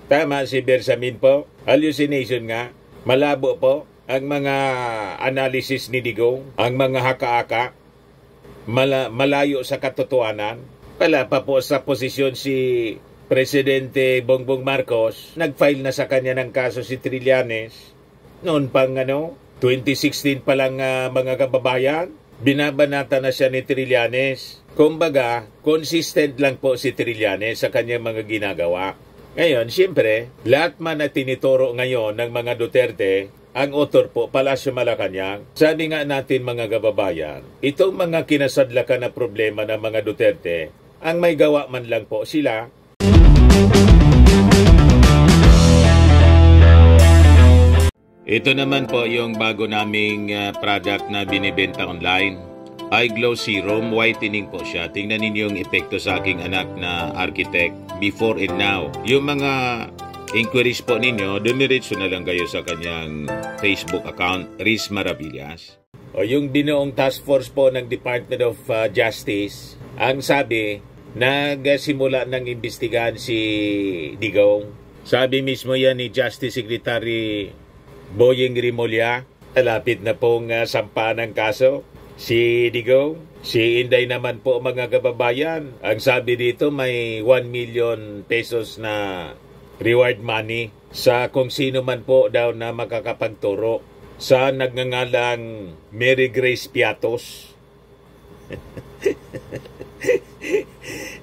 Tama si Bersamin po. Hallucination nga. Malabo po ang mga analysis ni Digong, ang mga haka-haka. Malayo sa katotohanan. Wala pa po sa posisyon si Presidente Bongbong Marcos. Nag-file na sa kanya ng kaso si Trillanes. Noon pang 2016 pa lang mga kababayan. Binabanata na siya ni Trillanes. Kumbaga, consistent lang po si Trillanes sa kanyang mga ginagawa. Ngayon, siyempre, lahat man na tinituro ngayon ng mga Duterte, ang author po, Palasyo Malacanang. Sabi nga natin mga kababayan, itong mga kinasadlakan na problema ng mga Duterte, ang may gawa man lang po sila. Ito naman po yung bago naming product na binibenta online. iGlow Serum Whitening po siya. Tingnan ninyo yung epekto sa aking anak na architect before and now. Yung mga inquiries po ninyo, dumiretso na lang kayo sa kanyang Facebook account, Riz Maravillas. O yung binuong task force po ng Department of Justice, ang sabi, nagsimula ng imbestigahan si Digong. Sabi mismo yan ni Justice Secretary Boyeng Rimulya, malapit na pong sampaan ng kaso. Si Digong, si Inday naman po mga kababayan, ang sabi dito may 1 million pesos na reward money sa kung sino man po daw na makakapagturo sa nagngangalang Mary Grace Piatos.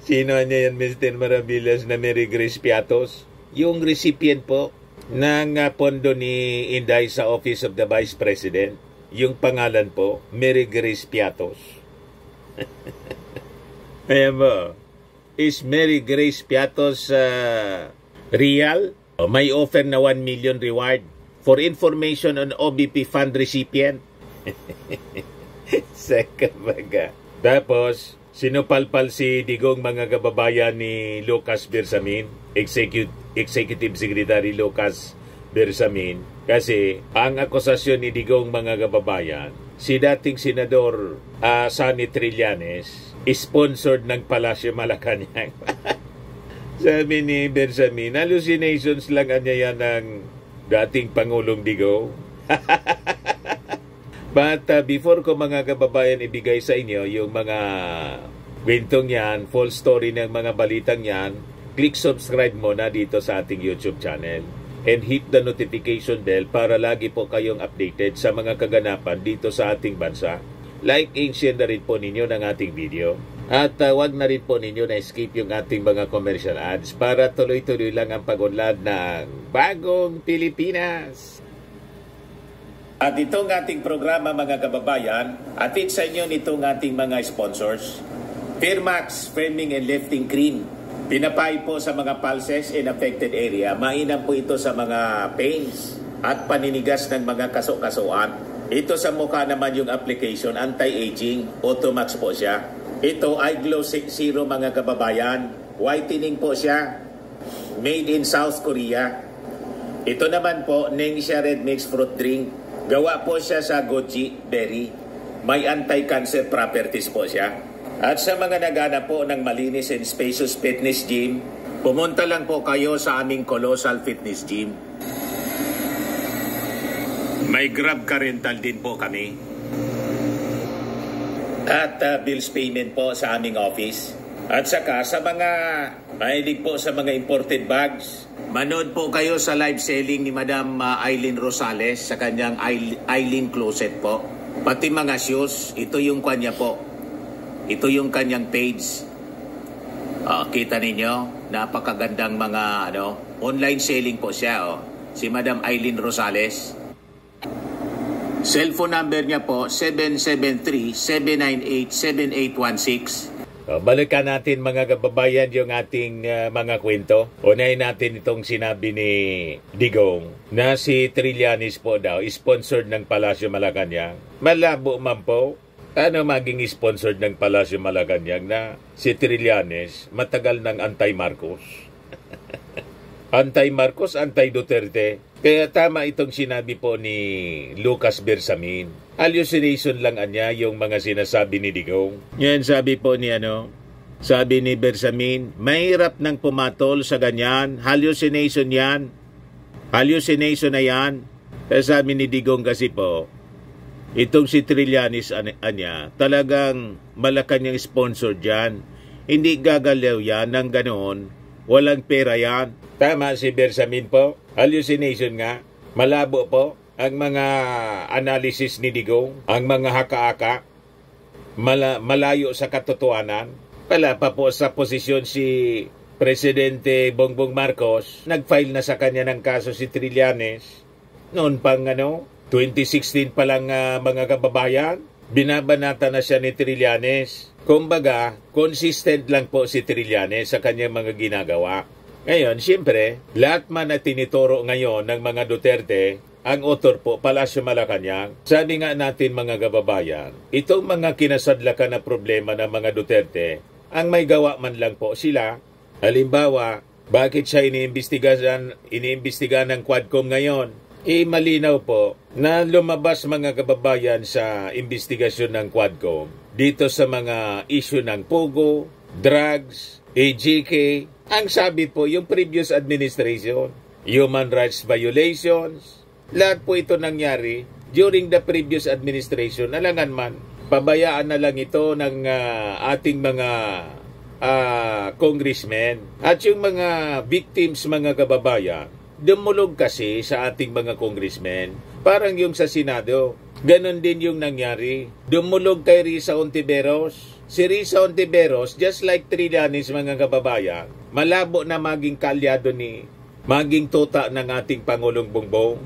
Sino niya yan, Mr. Maravillas, na Mary Grace Piatos? Yung recipient po ng pondo ni Inday sa Office of the Vice President. Yung pangalan po, Mary Grace Piatos. Ayan mo, is Mary Grace Piatos real? May offer na 1 million reward for information on OBP fund recipient. Saka baga. Tapos, sinupalpal si Digong mga kababayan ni Lucas Bersamin, Executive Secretary Lucas Bersamin, kasi ang akusasyon ni Digong mga kababayan, si dating Senador Sonny Trillanes, sponsored ng Palasyo Malacanang. Sabi ni Bersamin, hallucinations lang niya yan ng dating Pangulong Digong. But before ko mga kababayan ibigay sa inyo yung mga kwentong yan, full story ng mga balitang yan, click subscribe muna dito sa ating YouTube channel. And hit the notification bell para lagi po kayong updated sa mga kaganapan dito sa ating bansa. Like and share na rin po ninyo ng ating video. At wag na rin po ninyo na skip yung ating mga commercial ads para tuloy-tuloy lang ang pag-unlad ng Bagong Pilipinas. At itong ating programa mga kababayan, atid sa inyo nitong ating mga sponsors. Firmax Firming and Lifting Cream. Pinapay po sa mga pulses in affected area. Mainam po ito sa mga pains at paninigas ng mga kaso-kasuan. Ito sa mukha naman yung application, anti-aging, Automax po siya. Ito iGlow Serum mga kababayan. Whitening po siya. Made in South Korea. Ito naman po, Nengxia Red Mix Fruit Drink. Gawa po siya sa goji berry. May anti-cancer properties po siya. At sa mga naghanap po ng malinis and spacious fitness gym, pumunta lang po kayo sa aming Colossal Fitness Gym. May Grab car rental din po kami. At bills payment po sa aming office. At saka sa mga mahilig po sa mga imported bags, manood po kayo sa live selling ni Madam Aileen Rosales sa kanyang Aileen Closet po. Pati mga shoes, ito yung kanya po. Ito yung kanyang page. Kita ninyo, napakagandang mga online selling po siya. Si Madam Aileen Rosales. Cellphone number niya po, 773-798-7816. Balikan natin mga kababayan yung ating mga kwento. Unahin natin itong sinabi ni Digong na si Trillanes po daw, sponsored ng Palasyo Malacanang. Malabo man po. Ano maging sponsored ng Palasyo Malacanang na si Trillanes matagal ng anti-Marcos? Anti-Marcos, anti-Duterte. Kaya tama itong sinabi po ni Lucas Bersamin. Hallucination lang niya yung mga sinasabi ni Digong. Yan sabi po ni Sabi ni Bersamin, mahirap nang pumatol sa ganyan. Hallucination yan. Hallucination na yan. Kaya sabi ni Digong kasi po, itong si Trillanes anya, talagang Malacanang sponsor dyan. Hindi gagalaw yan ng ganoon. Walang pera yan. Tama si Bersamin po. Hallucination nga. Malabo po ang mga analysis ni Digong. Ang mga haka-haka. Malayo sa katotohanan. Wala pa po sa posisyon si Presidente Bongbong Marcos. Nag-file na sa kanya ng kaso si Trillanes. Noon pang 2016 pa lang mga kababayan. Binabanata na siya ni Trillanes. Kumbaga, consistent lang po si Trillanes sa kanyang mga ginagawa. Ngayon, siyempre, lahat man na tinituro ngayon ng mga Duterte, ang author po, Palasyo Malacanang. Sabi nga natin mga kababayan, itong mga kinasadlakan na problema ng mga Duterte, ang may gawa man lang po sila. Halimbawa, bakit siya iniimbestigahan ng Quadcom ngayon? Malinaw po na lumabas mga kababayan sa investigasyon ng Quadcom dito sa mga issue ng Pogo, drugs, AGK. Ang sabi po, yung previous administration, human rights violations, lahat po ito nangyari during the previous administration. Alangan man, pabayaan na lang ito ng ating mga congressmen. At yung mga victims, mga kababayan, dumulog kasi sa ating mga congressmen. Parang yung sa Senado, ganon din yung nangyari. Dumulog kay Risa Hontiveros. Si Risa Hontiveros, just like Trillanes, mga kababayan, malabo na maging kalyado maging tuta ng ating Pangulong Bongbong.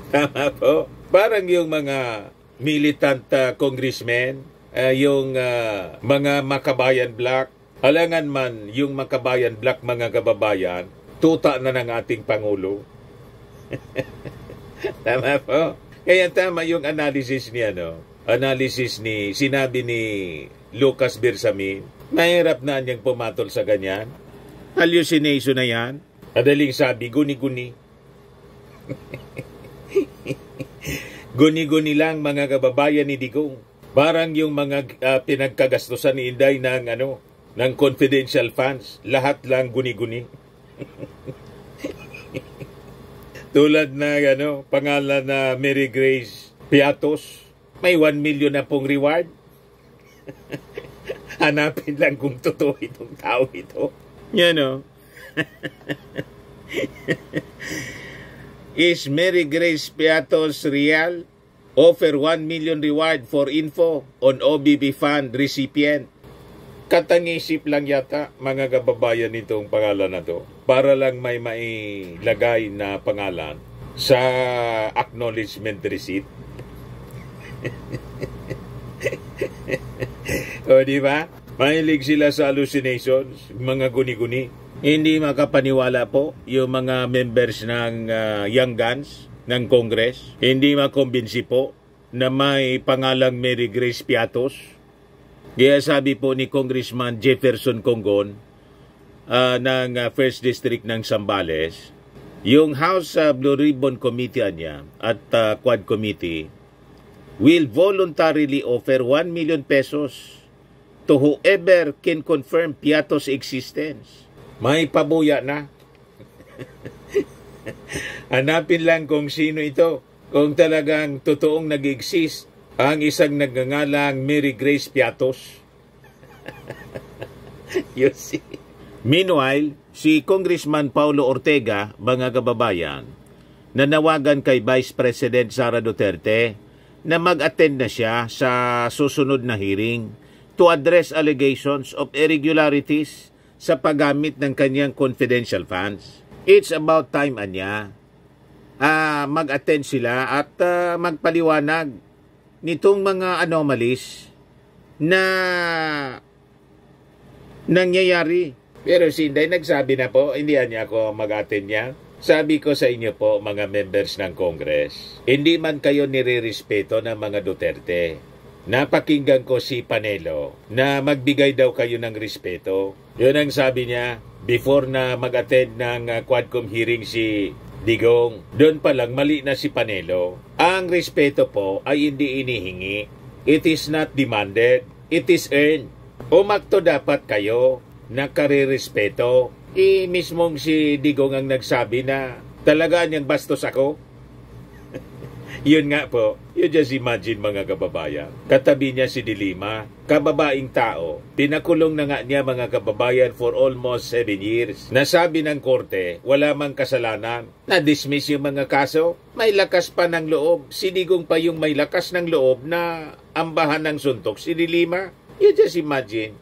Tama po. Parang yung mga militant congressmen, yung mga Makabayan Black, alangan man yung Makabayan Black, mga kababayan, tuta na ng ating Pangulo. Tama po. Kaya tama yung analysis niya, sinabi ni Lucas Bersamin, mahirap na niyang pumatol sa ganyan. Hallucination na yan. Adaling sabi, guni-guni. Guni-guni lang mga kababayan ni Digong. Parang yung mga pinagkagastusan ni Inday ng confidential funds, lahat lang guni-guni. Tulad na pangalan na Mary Grace Piatos, may 1 million na pong reward. Hanapin lang kung totoo itong tao ito. Is Mary Grace Piatos real? Offer 1 million reward for info on OBB fund recipient. Katangisip lang yata mga kababayan nitong pangalan na to para lang may mailagay na pangalan sa acknowledgement receipt. O diba? Mahilig sila sa hallucinations, mga guni-guni. Hindi makapaniwala po yung mga members ng Young Guns ng Congress. Hindi makumbinsi po na may pangalang Mary Grace Piatos. Kaya sabi po ni Congressman Jefferson Congon ng 1st District ng Zambales, yung House Blue Ribbon Committee niya at Quad Committee will voluntarily offer 1 million pesos to whoever can confirm Piatos' existence. May pabuya na. Hanapin lang kung sino ito. Kung talagang totoong nag-exist ang isang nagngangalang Mary Grace Piatos. You see. Meanwhile, si Congressman Paulo Ortega, mga kababayan, nanawagan kay Vice President Sara Duterte na mag-attend na siya sa susunod na hearing to address allegations of irregularities sa paggamit ng kanyang confidential funds. It's about time anya mag-attend sila at magpaliwanag nitong mga anomalies na nangyayari. Pero si Inday nagsabi na po, hindi niya ako mag-attend niya. Sabi ko sa inyo po, mga members ng Congress, hindi man kayo nire-respeto ng mga Duterte. Napakinggan ko si Panelo na magbigay daw kayo ng respeto. Yun ang sabi niya before na mag-attend ng Quadcom hearing si Digong. Doon pa lang mali na si Panelo. Ang respeto po ay hindi inihingi. It is not demanded. it is earned. Umakto dapat kayo na karirespeto. Mismong si Digong ang nagsabi na talaga niyang bastos ako. Yun nga po, you just imagine mga kababayan. Katabi niya si Dilima, kababaing tao. Pinakulong na nga niya mga kababayan for almost 7 years. Nasabi ng korte, wala mang kasalanan. Na-dismiss yung mga kaso. May lakas pa ng loob. Si Digong pa yung may lakas ng loob na ambahan ng suntok si Dilima. You just imagine,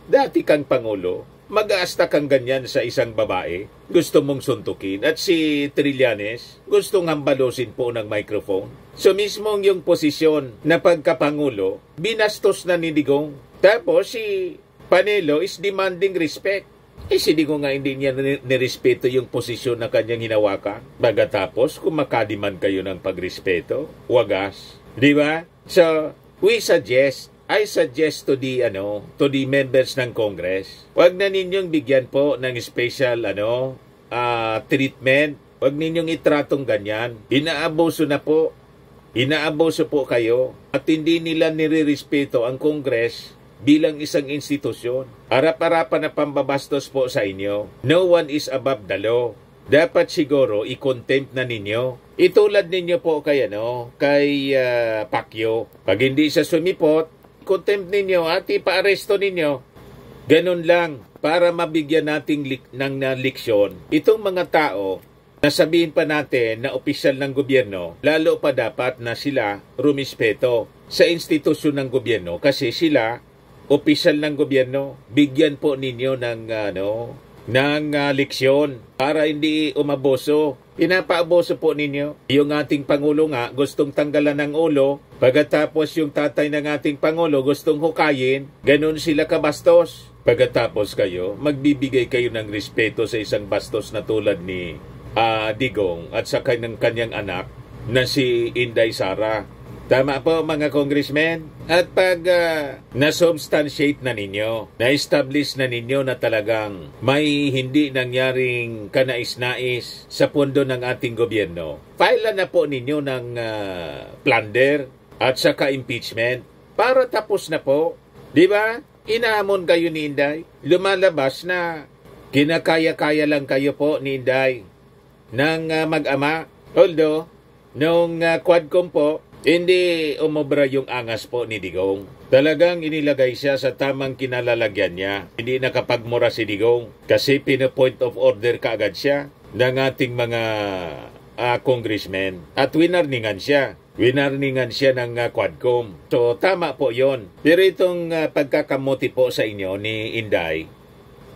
dati kang Pangulo, mag-aasta kang ganyan sa isang babae, gusto mong suntukin, at si Trillanes, gustong hambalosin po ng microphone. So mismong yung posisyon na pagkapangulo, binastos na ni Digong. Tapos si Panelo is demanding respect. Si Digong nga hindi niya nirespeto yung posisyon na kanyang hinawakan. Bagatapos, kung makadiman kayo ng pagrespeto, wagas. Di ba? So, I suggest to the members ng Congress, wag na ninyong bigyan po ng special treatment. Wag ninyong itratong ganyan. Inaabuso po kayo at hindi nila nirerespeto ang Congress bilang isang institusyon. Harap-harapan na pambabastos po sa inyo. No one is above the law. Dapat siguro i-contempt na ninyo. Itulad ninyo po kay Pacquiao. Pag hindi siya sumipot, contempt ninyo at ipa-aresto ninyo. Ganun lang para mabigyan nating ng leksyon. Itong mga tao, nasabihin pa natin na opisyal ng gobyerno, lalo pa dapat na sila rumispeto sa institusyon ng gobyerno kasi sila opisyal ng gobyerno. Bigyan po ninyo ng leksyon para hindi umaboso. Pinapaaboso po ninyo. Yung ating Pangulo nga gustong tanggalan ng ulo, pagkatapos yung tatay ng ating Pangulo gustong hukayin, ganun sila kabastos. Pagkatapos kayo, magbibigay kayo ng respeto sa isang bastos na tulad ni Digong at sa kanyang anak na si Inday Sara. Tama po mga congressmen. At pag na-substantiate na ninyo, na-establish na ninyo na talagang may hindi nangyaring kanais-nais sa pondo ng ating gobyerno, file na po ninyo ng plunder at saka impeachment para tapos na po. Di ba? Inahamon kayo ni Inday. Lumalabas na kinakaya-kaya lang kayo po ni Inday ng mag-ama. Although, nung Quadcom po, hindi umobra yung angas po ni Digong. Talagang inilagay siya sa tamang kinalalagyan niya. Hindi nakapagmura si Digong kasi pino-point of order kaagad siya ng ating mga congressmen. At winarningan siya. Winarningan siya ng Quadcom. So tama po yon. Pero itong pagkakamuti po sa inyo ni Inday,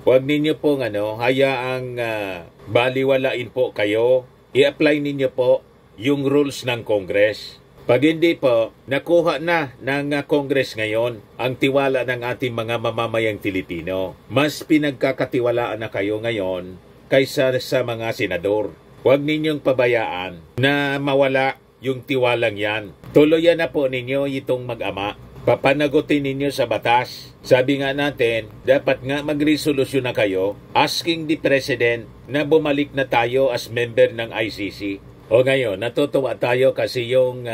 huwag ninyo pong hayaang baliwalain po kayo. I-apply ninyo po yung rules ng Congress. Pag hindi po, nakuha na ng Congress ngayon ang tiwala ng ating mga mamamayang Pilipino. Mas pinagkakatiwalaan na kayo ngayon kaysa sa mga senador. Huwag ninyong pabayaan na mawala yung tiwalang yan. Tuluyan na po ninyo itong mag-ama. Papanagutin ninyo sa batas. Sabi nga natin, dapat nga magresolusyon na kayo asking the President na bumalik na tayo as member ng ICC. O ngayon, natutuwa tayo kasi yung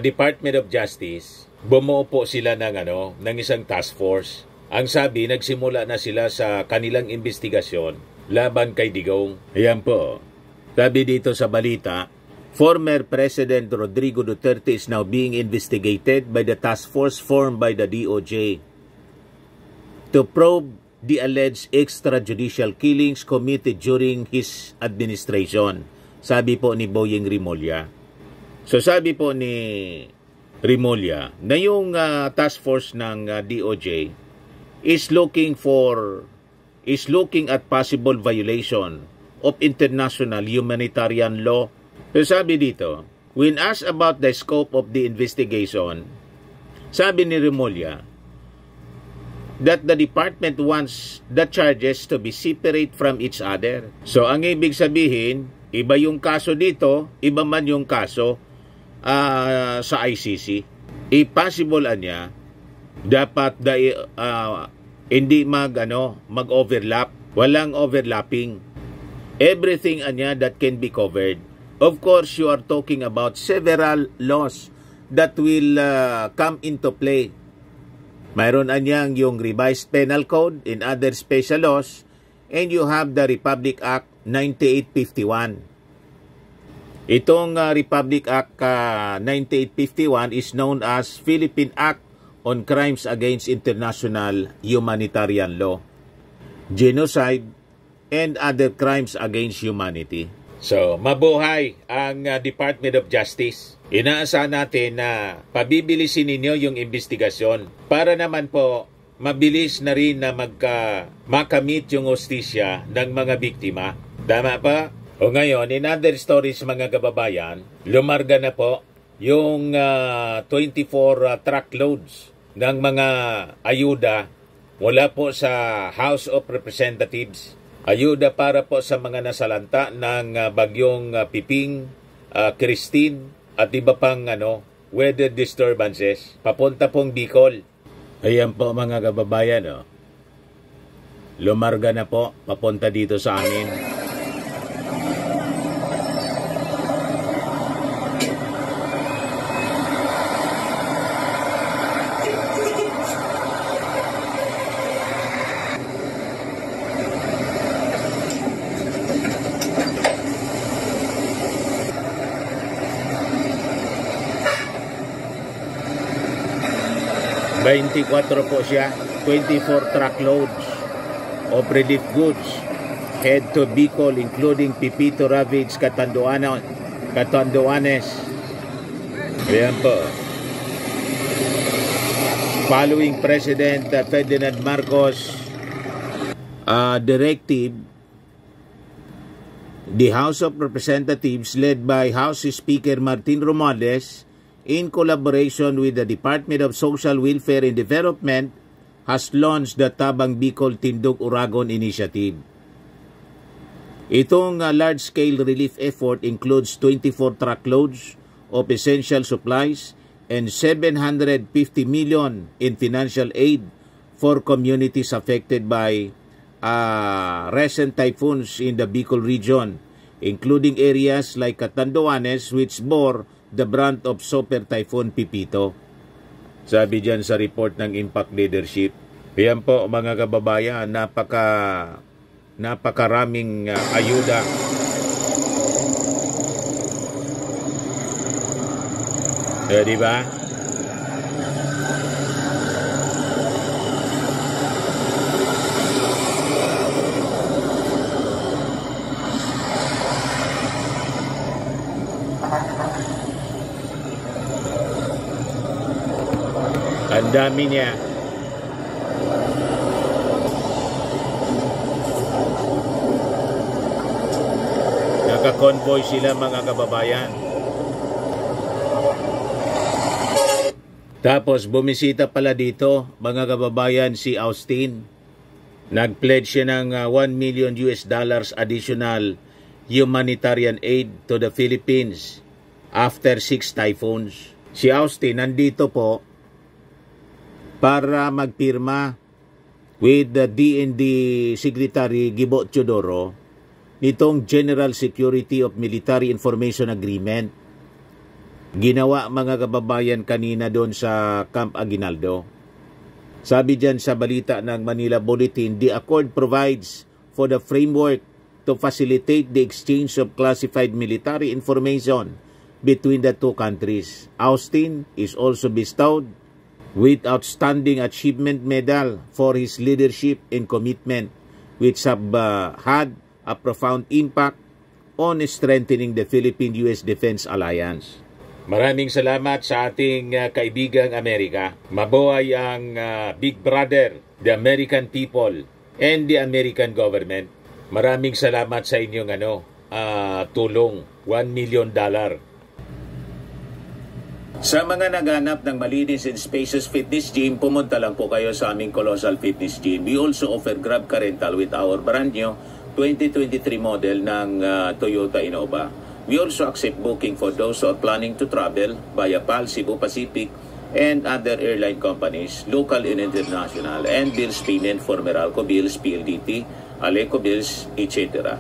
Department of Justice, bumuo po sila ng isang task force. Ang sabi, nagsimula na sila sa kanilang investigasyon laban kay Digong. Ayan po. Sabi dito sa balita, former President Rodrigo Duterte is now being investigated by the task force formed by the DOJ to probe the alleged extrajudicial killings committed during his administration. Sabi po ni Boyeng Rimulya. So sabi po ni Rimulya na yung task force ng DOJ is looking at possible violation of international humanitarian law. So sabi dito, when asked about the scope of the investigation, sabi ni Rimulya that the department wants the charges to be separate from each other. So ang ibig sabihin, iba yung kaso dito, iba man yung kaso sa ICC. Possible niya, dapat hindi mag-overlap. Walang overlapping. Everything niya that can be covered. Of course, you are talking about several laws that will come into play Mayroon anyang yung Revised Penal Code and other special laws, and you have the Republic Act 9851. Itong Republic Act 9851 is known as Philippine Act on Crimes Against International Humanitarian Law, Genocide, and other crimes against humanity. So, mabuhay ang Department of Justice. Inaasahan natin na pabibilisin ninyo yung investigasyon para naman po mabilis na rin na makamit yung hustisya ng mga biktima. Tama pa? O ngayon, in other stories mga kababayan, lumarga na po yung 24 truckloads ng mga ayuda mula po sa House of Representatives. Ayuda para po sa mga nasalanta ng bagyong Piping, Christine at iba pang weather disturbances papunta pong Bicol. Ayan po mga kababayan, lumarga na po papunta dito sa amin. ...24 po siya, 24 truckloads of relief goods head to Bicol, including Pipito, Ravage, Catanduanes. Ayan po. Following President Ferdinand Marcos directive, the House of Representatives led by House Speaker Martin Romualdez, in collaboration with the Department of Social Welfare and Development, has launched the Tabang Bicol Tindog Uragon Initiative. Itong large-scale relief effort includes 24 truckloads of essential supplies and 750 million in financial aid for communities affected by recent typhoons in the Bicol region, including areas like Catanduanes, which bore the brunt of Super Typhoon Pipito. Sabi dyan sa report ng Impact Leadership. Yan po mga kababayan, napakaraming ayuda. Diba? Ang dami niya. Naka-convoy sila mga kababayan. Tapos bumisita pala dito mga kababayan si Austin. Nag-pledge siya ng $1 million additional humanitarian aid to the Philippines after 6 typhoons. Si Austin nandito po para magpirma with the DND Secretary Gibo Teodoro nitong General Security of Military Information Agreement. Ginawa mga kababayan kanina doon sa Camp Aguinaldo. Sabi dyan sa balita ng Manila Bulletin, the accord provides for the framework to facilitate the exchange of classified military information between the two countries. Austin is also bestowed with Outstanding Achievement Medal for his leadership and commitment, which have had a profound impact on strengthening the Philippine-US Defense Alliance. Maraming salamat sa ating kaibigang Amerika. Mabuhay ang Big Brother, the American people, and the American government. Maraming salamat sa inyong tulong, $1 million. Sa mga naghanap ng malinis and spacious fitness gym, pumunta lang po kayo sa aming Colossal Fitness Gym. We also offer Grab Car Rental with our brand new 2023 model ng Toyota Innova. We also accept booking for those who are planning to travel via PAL, Cebu Pacific, and other airline companies, local and international, and bills payment for Meralco Bills, PLDT, Aleco Bills, etc.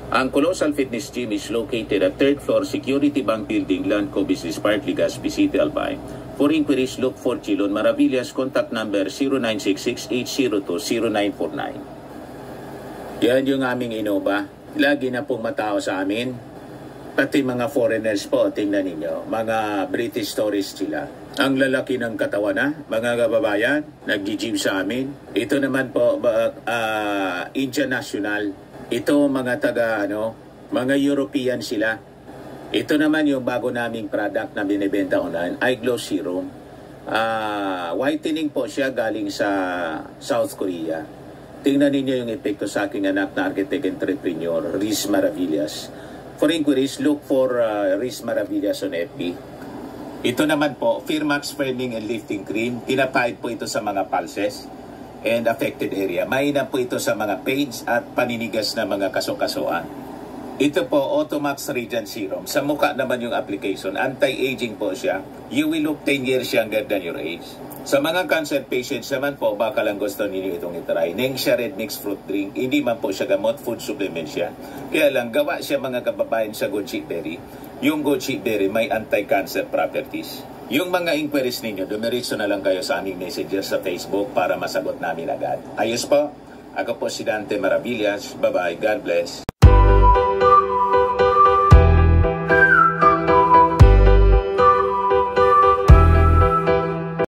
Ang Colossal Fitness Gym is located at 3rd floor Security Bank Building, Landco Business Park, Legazpi City, Albay. For inquiries, look for Chilon Maravillas. Contact number 0966-802-0949. Yan yung aming Innova. Lagi na pong matao sa amin. Pati mga foreigners po, tingnan ninyo. Mga British tourists sila. Ang lalaki ng katawan na, mga kababayan, nag-gym sa amin. Ito naman po, Indian National. Ito mga mga European sila. Ito naman yung bago naming product na binibenta online, iGlow Serum. Whitening po siya galing sa South Korea. Tingnan ninyo yung epekto sa aking anak na architect entrepreneur, Riz Maravillas. For inquiries, look for Riz Maravillas on FB. Ito naman po, Firmax Firming and Lifting Cream. Pinapahid po ito sa mga pulses and affected area. Mainam po ito sa mga pains at paninigas na mga kaso-kasuan. Ito po, Automax Radiant Serum. Sa mukha naman yung application. Anti-aging po siya. You will look 10 years younger than your age. Sa mga cancer patients naman po, baka lang gusto ninyo itong itry. Nengxia Red Mixed Fruit Drink. Hindi man po siya gamot, food supplement siya. Kaya lang, gawa siya mga kababayan sa goji berry. Yung goji berry may anti-cancer properties. Yung mga inquiries ninyo, dumiritso na lang kayo sa aming messages sa Facebook para masagot namin agad. Ayos po. Ako po si Dante Maravillas. Bye-bye. God bless.